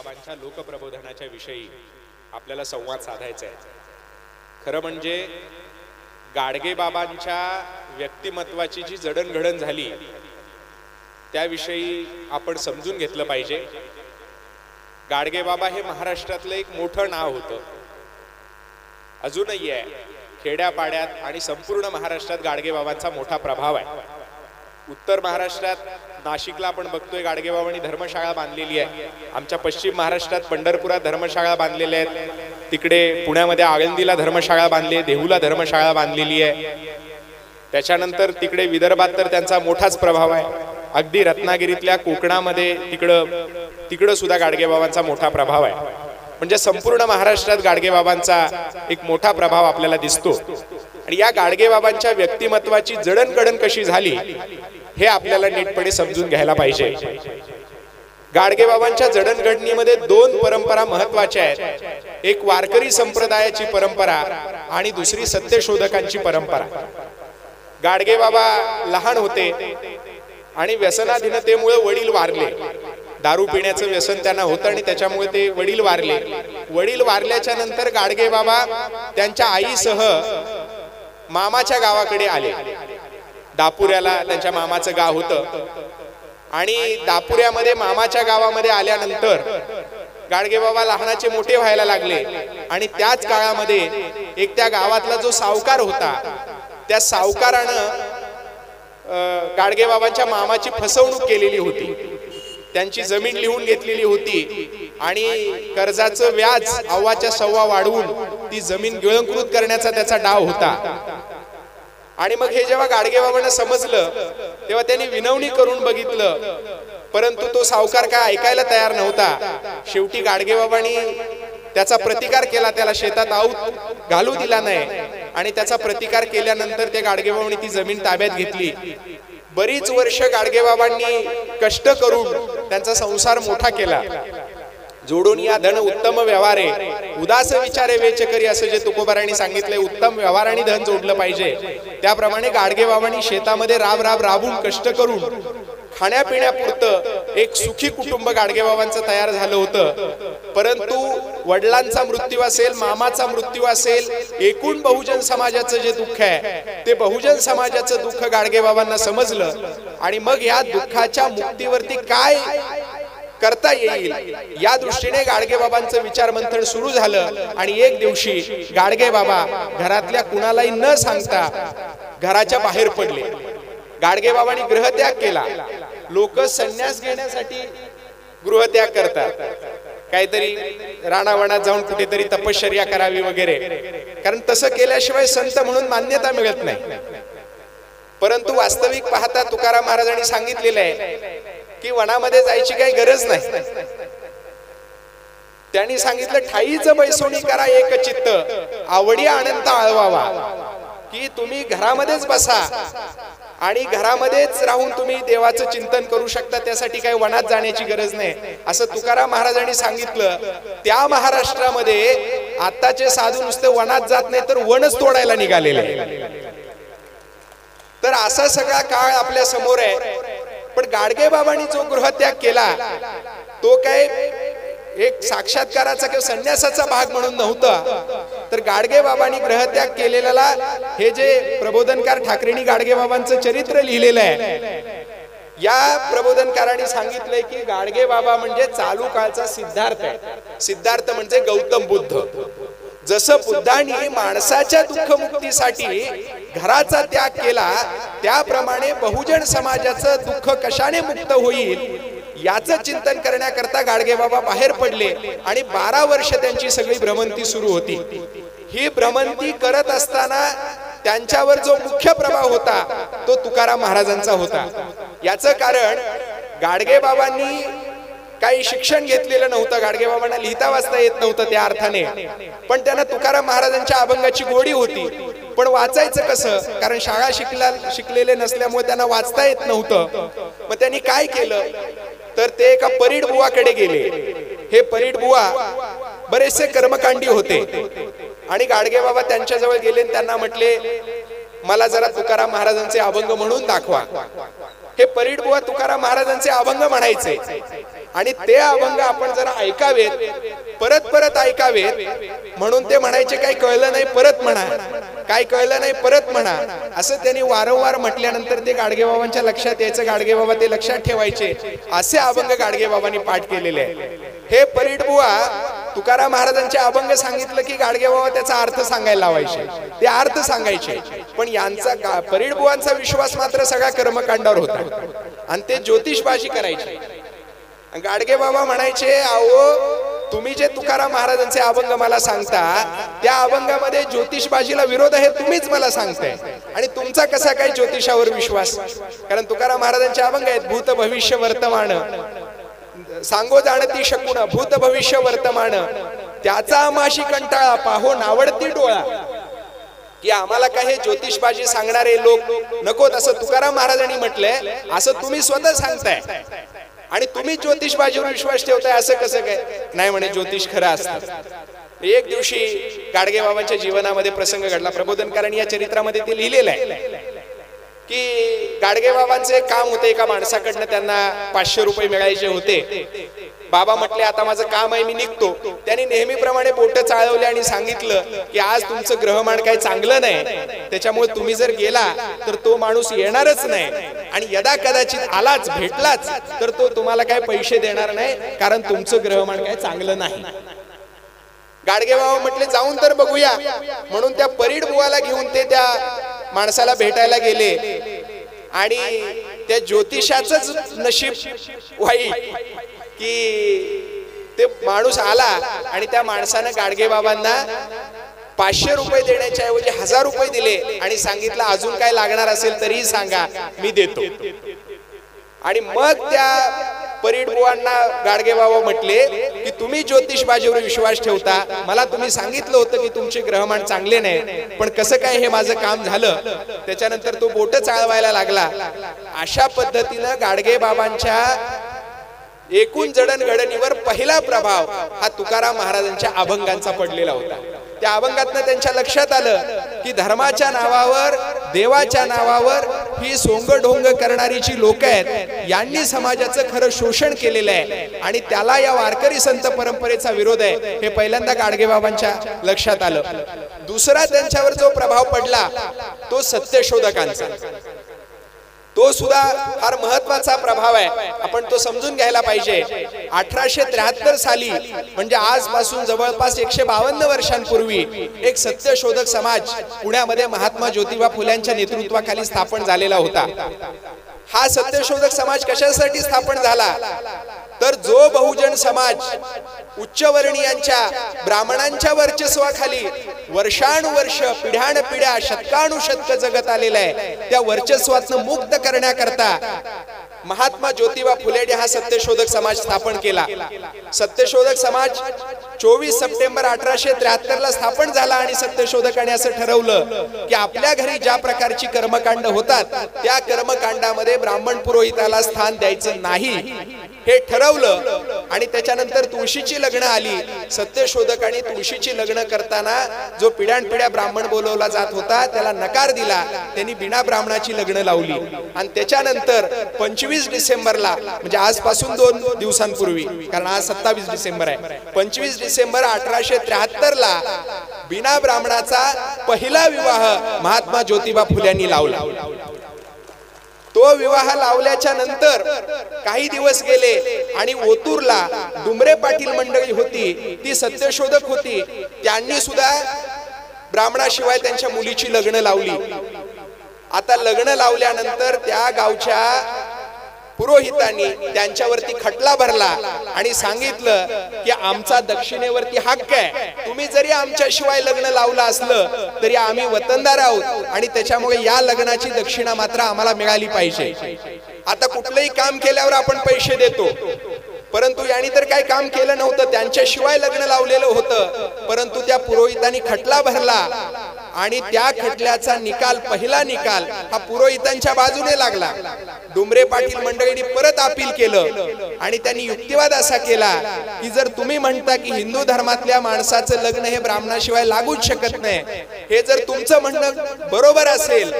बाबांच्या लोकप्रबोधनाच्या विषयी आपल्याला संवाद साधायचा आहे। खरं म्हणजे गाडगे बाबांच्या व्यक्तिमत्वाची जी जडणघडण झाली त्याविषयी आपण समजून घेतलं पाहिजे। गाडगे बाबा हे महाराष्ट्रातलं एक मोठं नाव होतं, अजूनही आहे। खेड्यापाड्यात आणि संपूर्ण महाराष्ट्रात गाडगे बाबांचा मोठा प्रभाव आहे। उत्तर महाराष्ट्रात नाशिकला आपण बघतोय गाडगे बाबांनी धर्मशाळा बांधलेली आहे। आमच्या पश्चिम महाराष्ट्रात पंढरपुरात धर्मशाळा बांधलेल्या आहेत, तिकडे पुण्यामध्ये आळंदीला धर्मशाळा बांधली आहे, देहूला धर्मशाळा बांधलेली आहे। त्याच्यानंतर तिकडे विदर्भात तर त्यांचा मोठाच प्रभाव आहे। अगदी रत्नागिरीतल्या कोकणामध्ये तिकडं सुद्धा गाडगे बाबांचा मोठा प्रभाव आहे। म्हणजे संपूर्ण महाराष्ट्रात गाडगे बाबांचा एक मोठा प्रभाव आपल्याला दिसतो। आणि या गाडगे बाबांच्या व्यक्तिमत्वाची जडणघडण कशी झाली हे आपल्याला नीटपणे समजून घ्यायला पाहिजे। गाडगे बाबांच्या जडणघडणीमध्ये दोन परंपरा महत्त्वाच्या आहेत, एक वारकरी संप्रदायाची परंपरा आणि दुसरी सत्यशोधकांची परंपरा। गाडगे बाबा लहान होते आणि व्यसनाधीनतेमुळे वडील वारले। दारू पिण्याचं व्यसन त्यांना होतं आणि त्याच्यामुळे ते वडील वारले। वडील वारल्याच्या नंतर गाडगे बाबा त्यांच्या आईसह मामाच्या गावाकडे आले। दापुऱ्याला त्यांच्या मामाचं गाव होतं आणि दापुऱ्यामध्ये मामाच्या गावामध्ये आल्यानंतर गाडगे बाबा लहानाचे मोठे व्हायला लागले। आणि त्याच काळामध्ये एक त्या गावातला जो सावकार होता त्या सावकारानं गाडगे बाबांच्या मामाची फसवणूक केलेली होती। त्यांची जमीन लिहून घेतलेली होती आणि कर्जाचं व्याज अव्वाच्या सव्वा वाढवून ती जमीन गिळंकृत करण्याचा त्याचा डाव होता। आणि मग हे जेव्हा गाडगे बाबांना समजलं तेव्हा त्यांनी विनवणी करून बघितलं, परंतु तो सावकार काय ऐकायला तयार नव्हता। शेवटी गाडगे बाबांनी त्याचा प्रतिकार केला, त्याला शेतात आऊत घालू दिला नाही आणि त्याचा प्रतिकार केल्यानंतर त्या गाडगे बाबांनी ती जमीन ताब्यात घेतली। बरीच वर्ष गाडगे बाबांनी कष्ट करून त्यांचा संसार मोठा केला। जोडून या धन उत्तम व्यवहारे उदास विचारे वेच करी असं जे तुकोबारांनी सांगितलंय, उत्तम व्यवहार आणि धन जोडलं पाहिजे। त्याप्रमाणे गाडगे बाबांनी शेतामध्ये राबून कष्ट करून खाण्यापिण्यापुरतं एक सुखी कुटुंब गाडगे बाबांचं तयार झालं होतं। परंतु वडिलांचा मृत्यू असेल, मामाचा मृत्यू असेल, एकूण बहुजन समाजाचं जे दुःख आहे ते बहुजन समाजाचं दुःख गाडगे बाबांना समजलं। आणि मग या दुःखाच्या मुक्तीवरती काय करता येईल या दृष्टीने गाडगे बाबांचं विचार मंथन सुरू झालं। आणि एक दिवशी गाडगे बाबा घरातल्या कुणालाही न सांगता घराच्या बाहेर पडले। गाडगे बाबांनी गृहत्याग केला। लोक संन्यास घेण्यासाठी गृहत्याग करतात, काहीतरी रानावनात जाऊन कुठेतरी तपश्चर्या करावी वगैरे, कारण तसं केल्याशिवाय संत म्हणून मान्यता मिळत नाही। परंतु वास्तविक पाहता तुकाराम महाराजांनी सांगितलेलं आहे की वनामध्ये जायची काही गरज नाही। त्यांनी सांगितलं, ठाईच बैसोनी करा एक चित्त, आवडी अनंत आळवावा, की तुम्ही घरामध्येच बसा आणि घरामध्येच राहून तुम्ही देवाचं चिंतन करू शकता, त्यासाठी काही वनात जाण्याची गरज नाही असं तुकाराम महाराजांनी सांगितलं। त्या महाराष्ट्रामध्ये आताचे साधू नुसते वनात जात नाही तर वनच तोडायला निघालेले। तर असा सगळा काळ आपल्या समोर आहे। पण गाडगे बाबांनी जो गृहत्याग केला तो काय एक साक्षात्काराचा किंवा संन्यासाचा भाग म्हणून नव्हता, तर गाडगे बाबांनी गृहत्याग केलेला हे जे प्रबोधनकार ठाकरेंनी गाडगे बाबांचं चरित्र लिहिलेलं आहे, या प्रबोधनकारांनी सांगितलंय की गाडगे बाबा म्हणजे चालू काळचा सिद्धार्थ आहे। सिद्धार्थ म्हणजे गौतम बुद्ध। जसं बुद्धांनी माणसाच्या दुःखमुक्तीसाठी घराचा त्याग केला, त्याप्रमाणे बहुजन समाजाचं दुःख कशाने मुक्त होईल याचं चिंतन करण्याकरता गाडगे बाबा बाहेर पडले। आणि 12 वर्ष त्यांची सगळी भ्रमंती सुरू होती। ही भ्रमंती करत असताना त्यांच्यावर जो मुख्य प्रभाव होता तो तुकाराम महाराजांचा होता। याचं कारण गाडगे बाबांनी काही शिक्षण घेतलेलं नव्हतं, गाडगे बाबांना लिहिता वाचता येत नव्हतं त्या अर्थाने, पण त्यांना तुकाराम महाराजांच्या अभंगाची गोडी होती। पण वाचायचं कसं, कारण शाळा शिकलेले नसल्यामुळे त्यांना वाचता येत नव्हतं। मग त्यांनी काय केलं तर ते एका परीड बुवाकडे गेले। हे परीड बुवा बरेचसे कर्मकांडी होते आणि गाडगे बाबा त्यांच्या जवळ गेले आणि त्यांना म्हटले, मला जरा तुकाराम महाराजांचे अभंग म्हणून दाखवा। हे परीड बुवा तुकाराम महाराजांचे अभंग म्हणायचे आणि ते अभंग आपण जरा ऐकावेत, परत परत ऐकावेत, म्हणून ते म्हणायचे काही कळलं नाही परत म्हणा, काय कळलं नाही परत म्हणा, असं त्यांनी वारंवार म्हटल्यानंतर ते गाडगेबाबांच्या लक्षात यायचं, गाडगेबाबा ते लक्षात ठेवायचे. असे अभंग गाडगेबाबांनी पाठ केलेले आहे. हे परीटबुवा तुकाराम महाराजांचे अभंग सांगितलं की गाडगेबाबा त्याचा अर्थ सांगायला लावायचे, ते अर्थ सांगायचे. पण यांचा परीटबुवांचा विश्वास मात्र सगळ्या कर्मकांडावर होता आणि ते ज्योतिषबाजी करायचे. गाडगे बाबा म्हणायचे, अहो तुम्ही जे तुकाराम महाराजांचे अभंग मला सांगता त्या अभंगामध्ये ज्योतिषबाजीला विरोध आहे तुम्हीच मला सांगताय, आणि तुमचा कसा काय ज्योतिषावर विश्वास? कारण तुकाराम महाराजांचे अभंग आहेत, भूत भविष्य वर्तमान सांगो जाणती शकून, भूत भविष्य वर्तमान त्याचा आमाशी कंटाळा पाहो नावडती डोळा. की आम्हाला काय हे ज्योतिषबाजी सांगणारे लोक नकोत असं तुकाराम महाराजांनी म्हटलंय, असं तुम्ही स्वतः सांगताय आणि तुम्ही ज्योतिषबाजीवर विश्वास ठेवताय, असं कसं काय? नाही म्हणे, ज्योतिष खरं असतं. एक दिवशी गाडगेबाबांच्या जीवनामध्ये प्रसंग घडला. प्रबोधनकारांनी या चरित्रामध्ये ते लिहिलेलं आहे की गाडगेबाबांचे काम होते, एका माणसाकडनं त्यांना 500 रुपये मिळायचे होते. बाबा म्हटले, आता माझं काम आहे, मी निघतो. त्यांनी नेहमीप्रमाणे बोट चाळवले आणि सांगितलं की आज तुमचं ग्रहमान काही चांगलं नाही, त्याच्यामुळे तुम्ही जर गेला तर तो माणूस येणारच नाही, आणि यदा कदाचित आलाच भेटलाच तर तो तुम्हाला काही पैसे देणार नाही, कारण तुमचं ग्रहमान काही चांगलं नाही. गाडगेबाबा म्हटले, जाऊन तर बघूया. म्हणून त्या परीटबुवाला घेऊन ते त्या माणसाला भेटायला गेले आणि त्या ज्योतिषाचंच नशीब वाईट की ते माणूस आला आणि त्या माणसानं गाडगेबाबांना 500 रुपये देण्याच्या ऐवजी 1000 रुपये दिले आणि सांगितलं, अजून काय लागणार असेल तरीही सांगा, मी देतो. आणि मग त्या परीटबुवांना गाडगेबाबा म्हटले की तुम्ही ज्योतिषबाजीवर विश्वास ठेवता, मला तुम्ही सांगितलं होतं की तुमचे ग्रहमान चांगले नाही, पण कसं काय हे माझं काम झालं? त्याच्यानंतर तो बोट चाळवायला लागला. अशा पद्धतीनं गाडगेबाबांच्या एकूण जडणघडणीवर पहिला प्रभाव हा तुकाराम महाराजांच्या अभंगांचा पडलेला होता. त्या अभंगातनं त्यांच्या लक्षात आलं की धर्माच्या नावावर, देवाच्या नावावर ही सोंगढोंग करणारी जी लोक आहेत यांनी समाजाचं खरं शोषण केलेलं आहे आणि त्याला या वारकरी संत परंपरेचा विरोध आहे, हे पहिल्यांदा गाडगेबाबांच्या लक्षात आलं. दुसरा त्यांच्यावर जो प्रभाव पडला तो सत्यशोधकांचा, तो सुद्धा फार महत्वाचा प्रभाव आहे, आपण तो समजून घ्यायला पाहिजे. 1873 साली म्हणजे आजपासून जवळपास 152 वर्षांपूर्वी एक सत्यशोधक समाज पुण्यामध्ये महात्मा ज्योतिबा फुल्यांच्या नेतृत्वाखाली स्थापन झालेला होता. हा सत्यशोधक समाज कशासाठी स्थापन झाला तर जो बहुजन समाज उच्चवर्णीयांच्या ब्राह्मणांच्या वर्चस्वाखाली वर्षानुवर्ष पिढ्यानपिढ्या शतकानुशतक जगत आलेला आहे, त्या वर्चस्वातून मुक्त करण्याकरता महात्मा ज्योतिबा फुलेंनी हा सत्यशोधक समाज स्थापन केला. सत्यशोधक समाज 24 सप्टेंबर 1873 ला स्थापन झाला आणि सत्यशोधकांनी असं ठरवलं की आपल्या घरी ज्या प्रकारची कर्मकांड होतात त्या कर्मकांडामध्ये ब्राह्मण पुरोहिताला स्थान द्यायचं नाही हे ठरवलं. आणि त्याच्यानंतर तुळशीची लग्न आली. सत्यशोधकांनी तुळशीची लग्न करताना जो पिढ्यानपिढ्या ब्राह्मण बोलवला जात होता त्याला नकार दिला, त्यांनी बिना ब्राह्मणाची लग्न लावली. आणि त्याच्यानंतर 25 डिसेंबरला म्हणजे आजपासून 2 दिवसांपूर्वी, कारण आज 27 डिसेंबर आहे, 25 डिसेंबर 1873 ला बिना ब्राह्मणाचा पहिला विवाह महात्मा ज्योतिबा फुल्यांनी लावला. तो विवाह लावल्याच्या नंतर काही दिवस गेले आणि ओतूरला डुमरे पाटील मंडळी होती, ती सत्यशोधक होती, त्यांनी सुद्धा ब्राह्मणाशिवाय त्यांच्या मुलीची लग्न लावली. आता लग्न लावल्यानंतर त्या गावच्या पुरोहितांनी त्यांच्यावरती खटला भरला आणि सांगितलं की आमचा दक्षिणेवरती हक्क आहे, तुम्ही जरी आमच्याशिवाय लग्न लावलं असलं तरी आम्ही वतनदार आहोत आणि त्याच्यामुळे या लग्नाची दक्षिणा मात्र आम्हाला मिळाली पाहिजे. आता कुठलंही काम केल्यावर आपण पैसे देतो, परंतु यांनी तर काही काम केलं नव्हतं, त्यांच्याशिवाय लग्न लावलेलं होतं, परंतु त्या पुरोहितांनी खटला भरला आणि त्या खटल्याचा निकाल, पहिला निकाल हा पुरोहितांच्या बाजूने लागला. डुमरे पाटील मंडळींनी परत अपील केलं आणि त्यांनी युक्तिवाद असा केला की जर तुम्ही म्हणता की हिंदू धर्मातल्या माणसाचं लग्न हे ब्राह्मणाशिवाय लागूच शकत नाही, हे जर तुमचं म्हणणं बरोबर असेल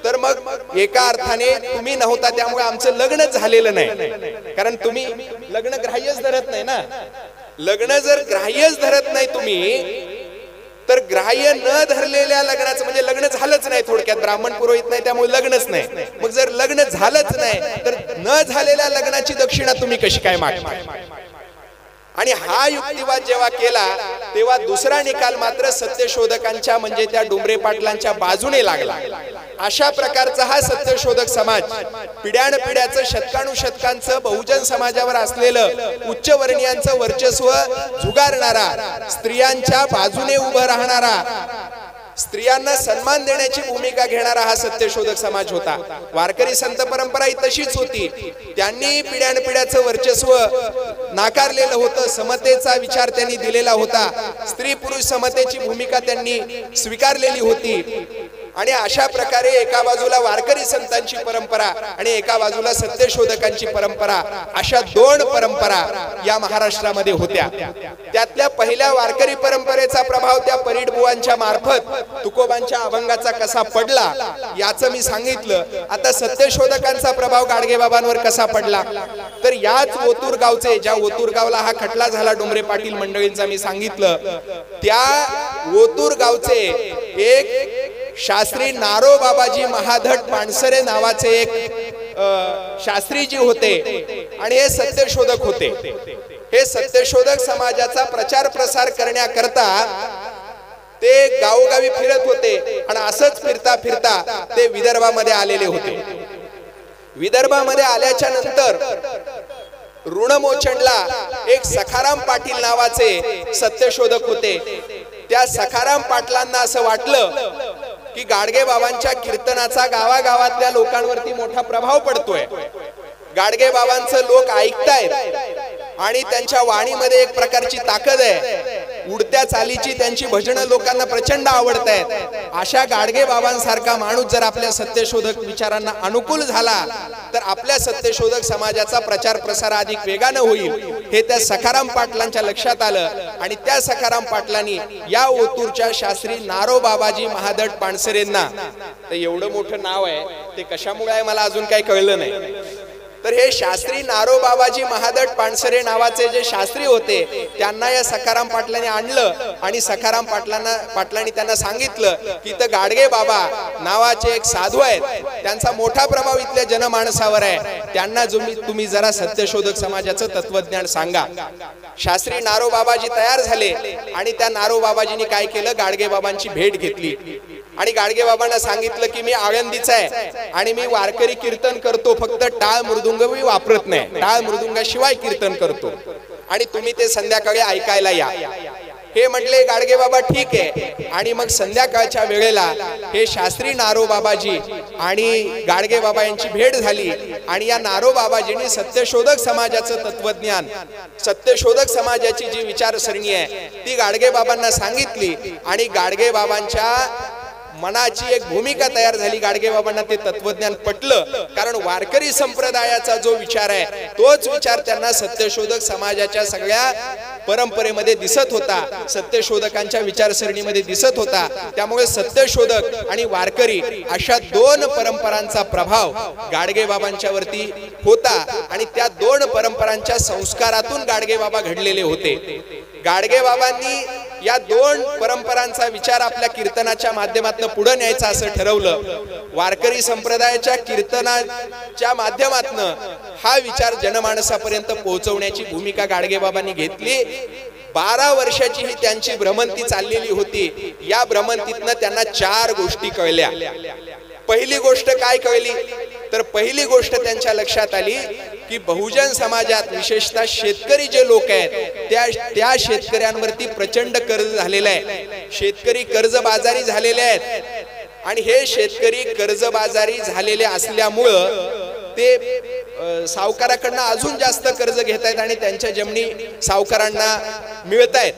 तर मग एका अर्थाने तुम्ही नव्हता त्यामुळे आमचं लग्नच झालेलं नाही, कारण तुम्ही लग्न ग्राह्यच धरत नाही ना. लग्न जर ग्राह्यच धरत नाही तुम्ही, तर ग्राह्य न धरलेल्या लग्नाचं म्हणजे लग्न झालंच नाही, थोडक्यात ब्राह्मण पुरोहित नाही त्यामुळे लग्नच नाही. मग जर लग्न झालंच नाही तर न झालेल्या लग्नाची दक्षिणा तुम्ही कशी काय मागता? आणि हा युक्तिवाद जेव्हा केला तेव्हा दुसरा निकाल मात्र सत्यशोधकांच्या म्हणजे त्या डुमरे पाटलांच्या बाजूने लागला. अशा प्रकारचा हा सत्यशोधक समाज पिढ्यानपिढ्याचं शतकानुशतकांचं बहुजन समाजावर असलेलं उच्चवर्णीयांचं वर्चस्व झुगारणारा, स्त्रियांच्या बाजूने उभं राहणारा, स्त्रियांना सन्मान देण्याची भूमिका घेणारा हा सत्यशोधक समाज होता. वारकरी संत परंपरा ही तशीच होती. त्यांनी पिढ्यानपिढ्याचं वर्चस्व नाकारलेलं होतं. समतेचा विचार त्यांनी दिलेला होता. स्त्री पुरुष समतेची भूमिका त्यांनी स्वीकारलेली होती. आणि अशा प्रकारे एका बाजूला वारकरी संतांची परंपरा आणि एका बाजूला सत्यशोधकांची परंपरा, अशा दोन परंपरा या महाराष्ट्रामध्ये होत्या. त्यातल्या पहिल्या वारकरी परंपरेचा प्रभाव त्या परीडबुवांच्या मार्फत तुकोबांच्या अभंगाचा कसा पडला याचं मी सांगितलं. आता सत्यशोधकांचा प्रभाव गाडगेबाबांवर कसा पडला, तर याच ओतूर गावचे, ज्या ओतूर गावला हा खटला झाला डुमरे पाटील मंडळींचा मी सांगितलं, त्या ओतूर गावचे एक शास्त्री नारोबाबाजी महाधट पानसरे नावाचे एक शास्त्रीजी होते आणि हे सत्यशोधक होते. हे सत्यशोधक समाजाचा प्रचार प्रसार करण्याकरता ते गावोगावी फिरत होते आणि असंच फिरता फिरता ते विदर्भामध्ये आलेले होते. विदर्भामध्ये आल्याच्या नंतर ऋणमोचनला एक सखाराम पाटील नावाचे सत्यशोधक होते. त्या सखाराम पाटलांना असं वाटलं की गाडगेबाबांच्या कीर्तनाचा गावागावातल्या लोकांवरती मोठा प्रभाव पडतोय. गाडगेबाबांचं लोक ऐकतायत आणि त्यांच्या वाणीमध्ये एक प्रकारची ताकद आहे. उडत्या चालीची त्यांची भजनं लोकांना प्रचंड आवडतायत. अशा गाडगेबाबांसारखा माणूस जर आपल्या सत्यशोधक विचारांना अनुकूल झाला तर आपल्या सत्यशोधक समाजाचा प्रचार प्रसार अधिक वेगानं होईल, हे त्या सखाराम पाटलांच्या लक्षात आलं. आणि त्या सखाराम पाटलांनी या ओतूरच्या शास्त्री नारोबाबाजी महादट पानसरेंना, तर एवढं मोठं नाव आहे ते कशामुळे आहे मला अजून काही कळलं नाही, तर हे शास्त्री नारोबाबाजी महादट पानसरे नावाचे जे शास्त्री होते त्यांना या सखाराम पाटलांनी आणलं आणि सखाराम पाटलांनी त्यांना सांगितलं की इथं गाडगे बाबा नावाचे एक साधू आहेत, त्यांचा मोठा प्रभाव इथल्या जनमानसावर आहे, त्यांना तुम्ही जरा सत्यशोधक समाजाचं तत्वज्ञान सांगा. शास्त्री नारोबाबाजी तयार झाले आणि त्या नारोबाबाजींनी काय केलं, गाडगे बाबांची भेट घेतली आणि गाडगे बाबांना सांगितलं की मी आळंदीचा आहे आणि मी वारकरी कीर्तन करतो, फक्त टाळ मृदुंग मी वापरत नाही, टाळ मृदुंगाशिवाय कीर्तन करतो आणि तुम्ही ते संध्याकाळी ऐकायला या. हे म्हटले गाडगे बाबा ठीक आहे. आणि मग संध्याकाळच्या वेळेला हे शास्त्री नारोबाबाजी आणि गाडगे बाबा यांची भेट झाली आणि या नारोबाबाजींनी सत्यशोधक समाजाचं तत्वज्ञान, सत्यशोधक समाजाची जी विचारसरणी आहे ती गाडगे बाबांना सांगितली आणि गाडगे बाबांच्या मनाची एक भूमिका तयार झाली. गाडगे बाबांना ते तत्वज्ञान पटलं, कारण वारकरी संप्रदायाचा जो विचार आहे तोच विचार त्यांना सत्यशोधक समाजाच्या सगळ्या परंपरेमध्ये दिसत होता, सत्यशोधकांच्या विचारसरणीमध्ये दिसत होता. त्यामुळे सत्यशोधक आणि वारकरी अशा दोन परंपरांचा प्रभाव गाडगे बाबांच्या वरती होता आणि त्या दोन परंपरांच्या संस्कारातून गाडगे बाबा घडलेले होते. गाडगे बाबांनी या दोन परंपरांचा विचार आपल्या कीर्तनाच्या माध्यमातून पुढे न्यायचा असं ठरवलं. वारकरी संप्रदायाच्या कीर्तनाच्या माध्यमातून हा विचार जनमानसापर्यंत पोहोचवण्याची भूमिका गाडगे बाबांनी घेतली. 12 वर्षाची ही त्यांची भ्रमंती चाललेली होती. या भ्रमंतीतनं त्यांना 4 गोष्टी कळल्या. पहिली गोष्ट काय कळली, तर पहिली गोष्ट त्यांच्या लक्षात आली की बहुजन समाजात विशेषतः शेतकरी जे लोक आहेत त्या शेतकऱ्यांवरती प्रचंड कर्ज झालेलं आहे. शेतकरी कर्जबाजारी झालेले आहेत आणि हे शेतकरी कर्जबाजारी झालेले असल्यामुळं ते सावकाराकडनं अजून जास्त कर्ज घेत आहेत आणि त्यांच्या जमिनी सावकारांना मिळत आहेत.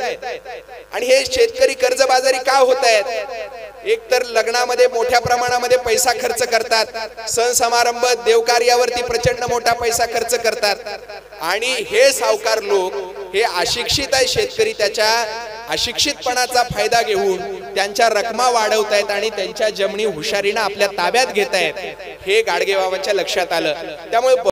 आणि हे शेतकरी कर्जबाजारी का होत आहेत, एक तर लग्नामध्ये मोठ्या प्रमाणामध्ये पैसा खर्च करतात, सण समारंभ देवकार्यावरती प्रचंड मोठा पैसा खर्च करतात आणि हे सावकार लोक हे अशिक्षित आहे शेतकरी, त्याच्या अशिक्षितपणाचा फायदा घेऊन त्यांच्या रकमा वाढवतायत आणि त्यांच्या जमिनी हुशारीने आपल्या ताब्यात घेतायत, हे गाडगेबाबांच्या लक्षात आलं. त्यामुळे